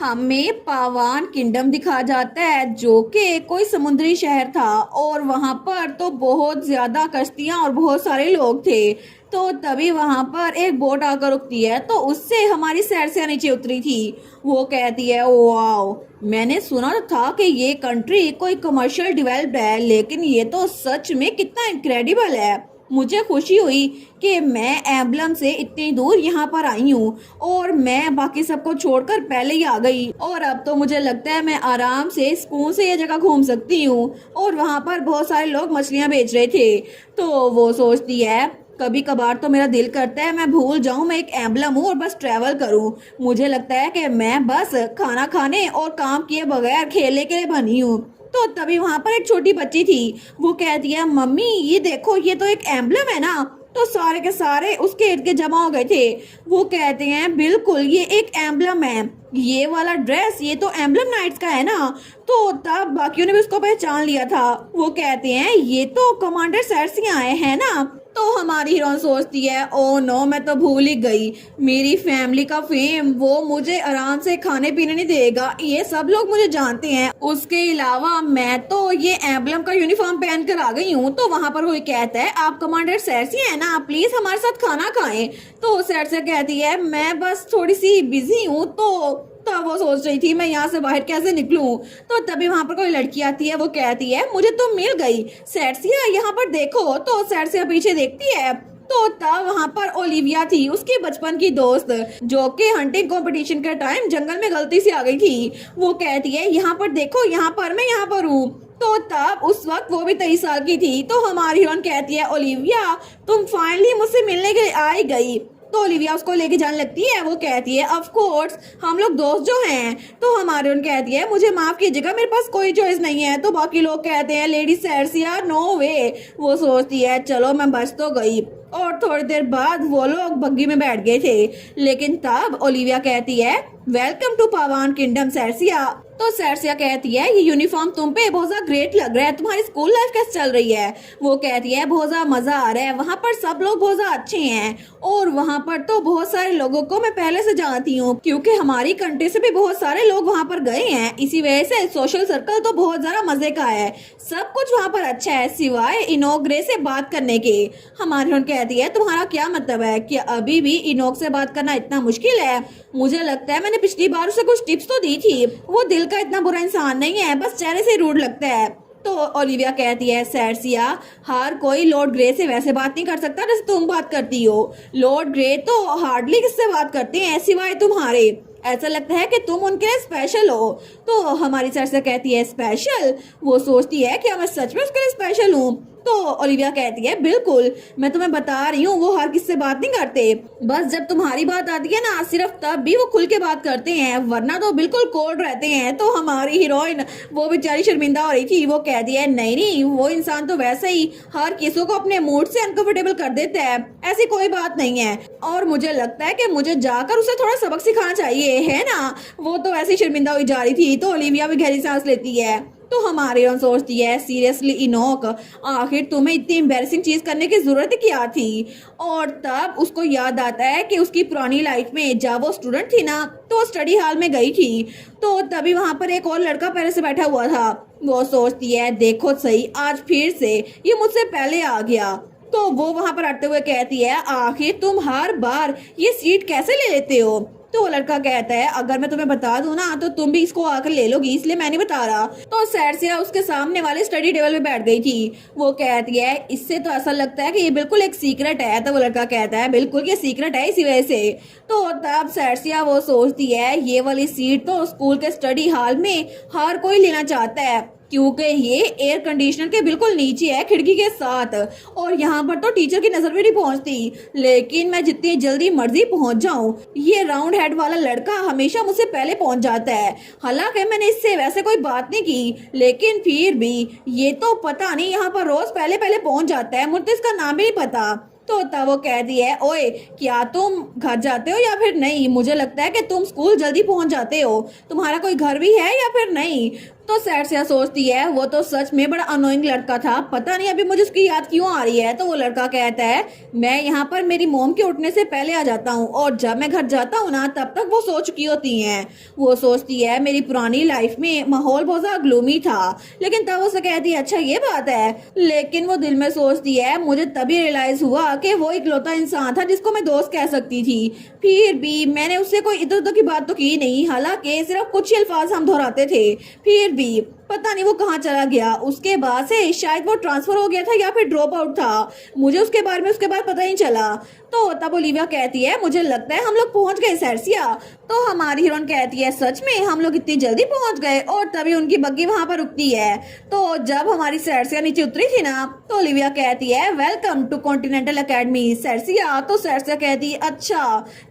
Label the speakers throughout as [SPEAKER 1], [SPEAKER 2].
[SPEAKER 1] हमें पावान किंगडम दिखाया जाता है जो कि कोई समुद्री शहर था और वहां पर तो बहुत ज्यादा कश्तियां और बहुत सारे लोग थे। तो तभी वहां पर एक बोट आकर रुकती है तो उससे हमारी सैरसिया नीचे उतरी थी। वो कहती है वाओ, मैंने सुना तो था कि ये कंट्री कोई कमर्शियल डेवलप्ड है, लेकिन ये तो सच में कितना इनक्रेडिबल है। मुझे खुशी हुई कि मैं एम्बलम से इतनी दूर यहाँ पर आई हूँ और मैं बाकी सबको छोड़कर पहले ही आ गई और अब तो मुझे लगता है मैं आराम से सुकून से ये जगह घूम सकती हूँ। और वहाँ पर बहुत सारे लोग मछलियाँ बेच रहे थे। तो वो सोचती है कभी कभार तो मेरा दिल करता है मैं भूल जाऊं मैं एक एम्बलम हूँ और बस ट्रैवल करूं। मुझे लगता है कि मैं बस खाना खाने और काम किए बगैर खेलने के लिए बनी हूँ। तो तभी वहां पर एक छोटी बच्ची थी। वो कहती है मम्मी ये देखो ये तो एक एम्बलम है ना। तो सारे के सारे उसके इर्द गिर्द जमा हो गए थे। वो कहते हैं बिल्कुल ये एक एम्बलम है, ये वाला ड्रेस ये तो एम्बलम नाइट्स का है ना। तो तब बाकियों ने भी उसको पहचान लिया था। वो कहते हैं ये तो कमांडर सैरसिया आए हैं ना। तो हमारी हीरोइन सोचती है ओ नो, मैं तो भूल ही गई, मेरी फैमिली का फेम वो मुझे आराम से खाने पीने नहीं देगा, ये सब लोग मुझे जानते हैं। उसके अलावा मैं तो ये एम्बलम का यूनिफॉर्म पहन कर आ गई हूँ। तो वहाँ पर कोई कहता है आप कमांडर सैरसिया है ना, प्लीज हमारे साथ खाना खाएं। तो सैरसिया कहती है मैं बस थोड़ी सी बिजी हूँ। तो वो सोच रही थी मैं यहाँ से बाहर कैसे निकलूं। तो तभी वहां पर कोई लड़की आती है। वो कहती है मुझे तो मिल गई सैरसिया, यहाँ पर देखो। तो सैरसिया पीछे देखती है तो तब वहां पर ओलिविया थी, उसकी बचपन की दोस्त, जो कि हंटिंग कंपटीशन के टाइम जंगल में गलती से आ गई थी। वो कहती है यहाँ पर देखो, यहाँ पर मैं यहाँ पर हूँ। तो तब उस वक्त वो भी 23 साल की थी। तो हमारी हीरोइन कहती है ओलिविया तुम फाइनली मुझसे मिलने के लिए आ ही गई। तो ओलिविया उसको लेके जाने लगती है। वो कहती है ऑफ कोर्स हम लोग दोस्त जो हैं। तो हमारी उन कहती है मुझे माफ कीजिएगा मेरे पास कोई चॉइस नहीं है। तो बाकी लोग कहते हैं लेडी सैरसिया नो वे। वो सोचती है चलो मैं बच तो गई। और थोड़ी देर बाद वो लोग बग्गी में बैठ गए थे। लेकिन तब ओलिविया कहती है वेलकम टू पावान किंगडम सैरसिया। तो सैरसिया कहती है ये यूनिफॉर्म तुम पे बहुत ज्यादा ग्रेट लग रहा है, तुम्हारी स्कूल लाइफ कैसे चल रही है। वो कहती है बहुत ज्यादा मजा आ रहा है, वहाँ पर सब लोग बहुत ज्यादा अच्छे हैं और वहाँ पर तो बहुत सारे लोगों को मैं पहले से जानती हूँ क्योंकि हमारी कंट्री से भी बहुत सारे लोग वहाँ पर गए हैं। इसी वजह से सोशल सर्कल तो बहुत ज्यादा मजे का है, सब कुछ वहाँ पर अच्छा है सिवाय इनोक ग्रे से बात करने के। हमारी उन कहती है तुम्हारा क्या मतलब है कि अभी भी इनोक से बात करना इतना मुश्किल है। मुझे लगता है मैंने पिछली बार उसे कुछ टिप्स तो दी थी, वो दिल का इतना बुरा इंसान नहीं है, बस चेहरे से रूड लगता है। तो ओलिविया कहती है सैरसिया हर कोई लॉर्ड ग्रे से वैसे बात नहीं कर सकता जैसे तुम बात करती हो। लॉर्ड ग्रे तो हार्डली किससे बात करते हैं सिवाय तुम्हारे, ऐसा लगता है कि तुम उनके लिए स्पेशल हो। तो हमारी सैरसिया कहती है स्पेशल। वो सोचती है कि मैं सच में उसके लिए स्पेशल हूँ। तो ओलिविया कहती है बिल्कुल, मैं तुम्हें बता रही हूँ वो हर किससे बात नहीं करते, बस जब तुम्हारी बात आती है ना सिर्फ तब भी वो खुल के बात करते हैं, वरना तो बिल्कुल कोल्ड रहते हैं। तो हमारी हीरोइन वो बेचारी शर्मिंदा हो रही थी। वो कहती है नहीं नहीं, वो इंसान तो वैसे ही हर किसी को अपने मूड से अनकंफर्टेबल कर देता है, ऐसी कोई बात नहीं है। और मुझे लगता है कि मुझे जाकर उसे थोड़ा सबक सिखाना चाहिए, है ना। वो तो ऐसी शर्मिंदा हुई जा रही थी। तो ओलिविया भी गहरी सांस लेती है। तो हमारी हीरोइन सोचती है सीरियसली इनोक, आखिर तुम्हें इतनी एम्बैरेसिंग चीज करने की जरूरत क्या थी। और तब उसको याद आता है कि उसकी पुरानी लाइफ में जब वो स्टूडेंट थी ना तो स्टडी हॉल में गई थी। तो तभी वहां पर एक और लड़का पहले से बैठा हुआ था। वो सोचती है देखो सही, आज फिर से ये मुझसे पहले आ गया। तो वो वहां पर आते हुए कहती है आखिर तुम हर बार ये सीट कैसे ले लेते हो। तो वो लड़का कहता है अगर मैं तुम्हें बता दूं ना तो तुम भी इसको आकर ले लोगी, इसलिए मैं नहीं बता रहा। तो सैरसिया उसके सामने वाले स्टडी टेबल पे बैठ गई थी। वो कहती है इससे तो ऐसा लगता है कि ये बिल्कुल एक सीक्रेट है। तो वो लड़का कहता है बिल्कुल ये सीक्रेट है इसी वजह से। तो तब सैरसिया वो सोचती है ये वाली सीट तो स्कूल के स्टडी हॉल में हर कोई लेना चाहता है क्योंकि ये एयर कंडीशनर के बिल्कुल नीचे है खिड़की के साथ, और यहाँ पर तो टीचर की नजर भी नहीं पहुँचती। लेकिन मैं जितनी जल्दी मर्जी पहुँच जाऊँ, ये राउंड हेड वाला लड़का हमेशा मुझसे पहले पहुँच जाता है। हालांकि मैंने इससे वैसे कोई बात नहीं की, लेकिन फिर भी ये तो पता नहीं यहाँ पर रोज पहले पहले पहुँच जाता है, मुझे तो इसका नाम भी नहीं पता। तो तब वो कहती है ओए क्या तुम घर जाते हो या फिर नहीं, मुझे लगता है कि तुम स्कूल जल्दी पहुंच जाते हो, तुम्हारा कोई घर भी है या फिर नहीं। तो सैरसिया सोचती है वो तो सच में बड़ा अनोइंग लड़का था, पता नहीं अभी मुझे उसकी याद क्यों आ रही है। तो वो लड़का कहता है मैं यहाँ पर मेरी मोम के उठने से पहले आ जाता हूँ और जब मैं घर जाता हूँ ना तब तक वो सो चुकी होती हैं। वो सोचती है मेरी पुरानी लाइफ में माहौल बहुत ज्यादा ग्लूमी था, लेकिन तब उसे कहती है अच्छा ये बात है। लेकिन वो दिल में सोचती है मुझे तभी रियलाइज हुआ कि वो इकलौता इंसान था जिसको मैं दोस्त कह सकती थी। फिर भी मैंने उससे कोई इधर उधर की बात तो की नहीं, हालांकि सिर्फ कुछ ही अल्फाज हम दोहराते थे। फिर भी पता नहीं वो कहाँ चला गया। उसके बाद से शायद वो ट्रांसफर हो गया था या फिर ड्रॉप आउट था, मुझे उसके बारे में उसके बाद पता नहीं चला। तो तब ओलिविया कहती है मुझे लगता है हम लोग पहुंच गए सैरसिया। तो हमारी हीरोइन कहती है सच में हम लोग इतनी जल्दी पहुंच गए, और तभी उनकी बग्गी वहां पर रुकती है। तो जब हमारी सैरसिया नीचे उतरी थी ना तो ओलिविया कहती है वेलकम टू कॉन्टिनेंटल अकेडमी सैरसिया। तो सैरसिया कहती है अच्छा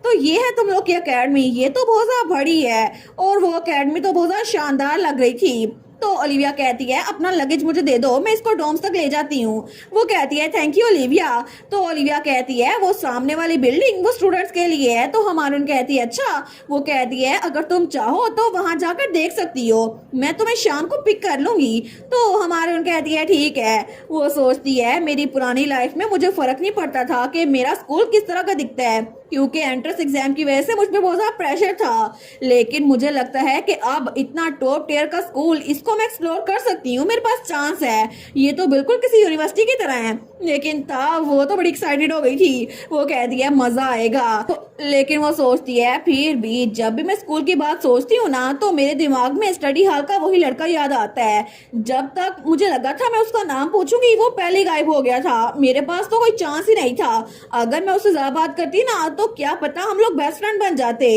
[SPEAKER 1] तो ये है तुम लोग की अकेडमी, ये तो बहुत ज्यादा बड़ी है, और वो अकेडमी तो बहुत ज्यादा शानदार लग रही थी। तो ओलिविया कहती है अपना लगेज मुझे दे दो, मैं इसको डोम्स तक ले जाती हूँ। वो कहती है थैंक यू ओलिविया। तो ओलिविया कहती है वो सामने वाली बिल्डिंग वो स्टूडेंट्स के लिए है। तो हमारून कहती है अच्छा। वो कहती है अगर तुम चाहो तो वहां जाकर देख सकती हो, मैं तुम्हें शाम को पिक कर लूंगी। तो हमारून कहती है ठीक है। वो सोचती है मेरी पुरानी लाइफ में मुझे फर्क नहीं पड़ता था कि मेरा स्कूल किस तरह का दिखता है, क्योंकि एंट्रेंस एग्जाम की वजह से मुझ पे बहुत ज्यादा प्रेशर था। लेकिन मुझे लगता है कि अब इतना टॉप टियर का स्कूल इसको मैं एक्सप्लोर कर सकती हूँ, मेरे पास चांस है, ये तो बिल्कुल किसी यूनिवर्सिटी की तरह है। लेकिन तब वो तो बड़ी एक्साइटेड हो गई थी, वो कह दिया मजा आएगा। तो लेकिन वो सोचती है फिर भी जब भी मैं स्कूल की बात सोचती हूँ ना तो मेरे दिमाग में स्टडी हॉल का वही लड़का याद आता है। जब तक मुझे लगा था मैं उसका नाम पूछूंगी वो पहले गायब हो गया था, मेरे पास तो कोई चांस ही नहीं था। अगर मैं उससे ज्यादा बात करती ना तो क्या पता हम लोग बेस्ट फ्रेंड बन जाते।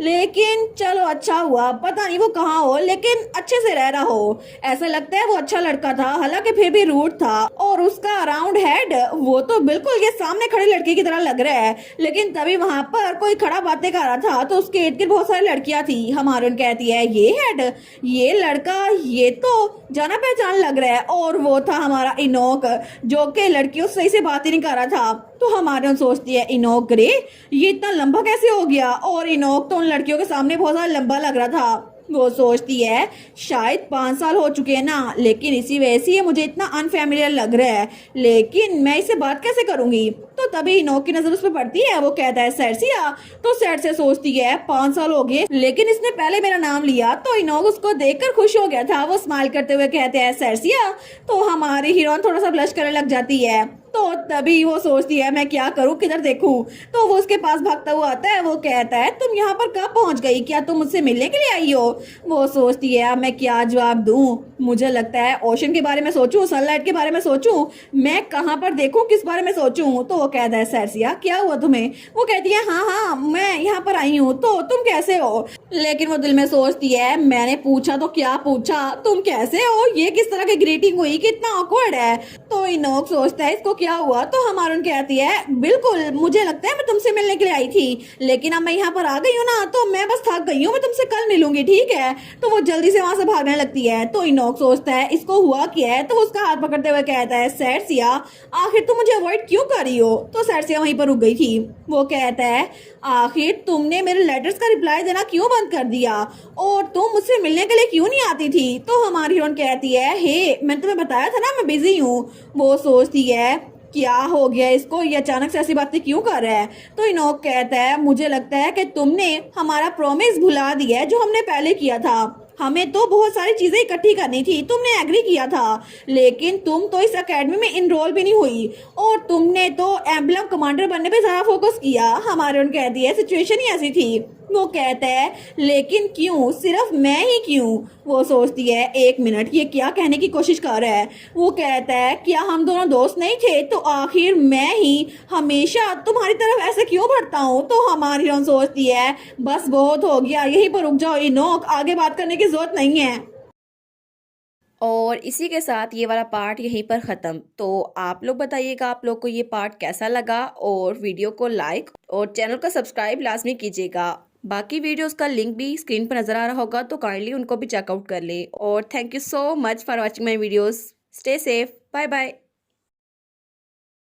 [SPEAKER 1] लेकिन चलो अच्छा हुआ, पता नहीं वो कहाँ हो लेकिन अच्छे से रह रहा हो। ऐसा लगता है वो अच्छा लड़का था, हालांकि फिर भी रूड था, और उसका अराउंड हेड वो तो बिल्कुल ये सामने खड़े लड़के की तरह लग रहा है। लेकिन तभी वहां पर कोई खड़ा बातें कर रहा था तो उसके इर्द गिर्द बहुत सारी लड़कियां थी। हमारून कहती है ये हेड, ये लड़का, ये तो जाना पहचान लग रहा है। और वो था हमारा इनोक, जो कि लड़कियों से सही से बात ही नहीं कर रहा था। तो हमारे सोचती है इनोक ग्रे ये इतना लंबा कैसे हो गया, और इनोक तो उन लड़कियों के सामने बहुत ज्यादा लंबा लग रहा था। वो सोचती है शायद 5 साल हो चुके हैं ना, लेकिन इसी वजह से ये मुझे इतना अनफैमिलियर लग रहा है, लेकिन मैं इससे बात कैसे करूंगी। तो तभी इनोक की नजर उस पर पड़ती है, वो कहता है सैरसिया। तो सैरसिया सोचती है 5 साल हो गए लेकिन इसने पहले मेरा नाम लिया। तो इनोक उसको देखकर खुश हो गया था, वो स्माइल करते हुए कहते हैं सैरसिया। तो हमारी हीरोइन थोड़ा सा ब्लश करने लग जाती है। तो तभी वो सोचती है मैं क्या करूं, किधर देखूं। तो वो उसके पास भागता हुआ आता है, वो कहता है तुम यहाँ पर कब पहुंच गई, क्या तुम मुझसे मिलने के लिए आई हो। वो सोचती है मैं क्या जवाब दूं, मुझे लगता है ओशन के बारे में सोचूं, सनलाइट के बारे में सोचूं, मैं कहाँ पर देखूं, किस बारे में सोचूं। तो वो कहता है सैरसिया क्या हुआ तुम्हें। वो कहती है हाँ हाँ मैं यहाँ पर आई हूँ, तो तुम कैसे हो। लेकिन वो दिल में सोचती है मैंने पूछा तो क्या पूछा, तुम कैसे हो, ये किस तरह की ग्रीटिंग हुई, कितना ऑकवर्ड है। तो इनोक सोचता है इसको क्या हुआ। तो हमारून कहती है बिल्कुल मुझे लगता है मैं तुमसे मिलने के लिए आई थी, लेकिन अब मैं यहाँ पर आ गई हूँ ना तो मैं बस थक गई हूँ, मैं तुमसे कल मिलूंगी ठीक है। तो वो जल्दी से वहां से भागने लगती है। तो इनोक सोचता है इसको हुआ क्या है। तो उसका हाथ पकड़ते हुए कहता है सैरसिया आखिर तुम मुझे अवॉइड क्यों कर रही हो। तो सैरसिया वहीं पर रुक गई थी। वो कहता है आखिर तुमने मेरे लेटर्स का रिप्लाई देना क्यों बंद कर दिया, और तुम मुझसे मिलने के लिए क्यों नहीं आती थी। तो हमारी हीरोइन कहती है हे मैंने तुम्हें बताया था ना मैं बिजी हूँ। वो सोचती है क्या हो गया इसको, ये अचानक से ऐसी बातें क्यों कर रहा है। तो इनोक कहता है मुझे लगता है कि तुमने हमारा प्रॉमिस भुला दिया है जो हमने पहले किया था, हमें तो बहुत सारी चीजें इकट्ठी करनी थी, तुमने एग्री किया था, लेकिन तुम तो इस एकेडमी में इनरोल भी नहीं हुई, और तुमने तो एम्बलम कमांडर बनने पे ज्यादा फोकस किया। हमारे उन कहती है सिचुएशन ही ऐसी थी। वो कहता है लेकिन क्यों, सिर्फ मैं ही क्यों। वो सोचती है 1 मिनट ये क्या कहने की कोशिश कर रहा है। वो कहता है क्या हम दोनों दोस्त नहीं थे, तो आखिर मैं ही हमेशा तुम्हारी तरफ ऐसे क्यों बढ़ता हूँ। तो हमारी हीरोइन सोचती है बस बहुत हो गया, यहीं पर रुक जाओ इनोक, आगे बात करने की जरूरत नहीं है। और इसी के साथ ये वाला पार्ट यहीं पर ख़त्म। तो आप लोग बताइएगा आप लोग को ये पार्ट कैसा लगा, और वीडियो को लाइक और चैनल को सब्सक्राइब लाजमी कीजिएगा। बाकी वीडियोस का लिंक भी स्क्रीन पर नज़र आ रहा होगा, तो काइंडली उनको भी चेकआउट कर लें। और thank you so much for watching my videos. Stay safe, bye bye.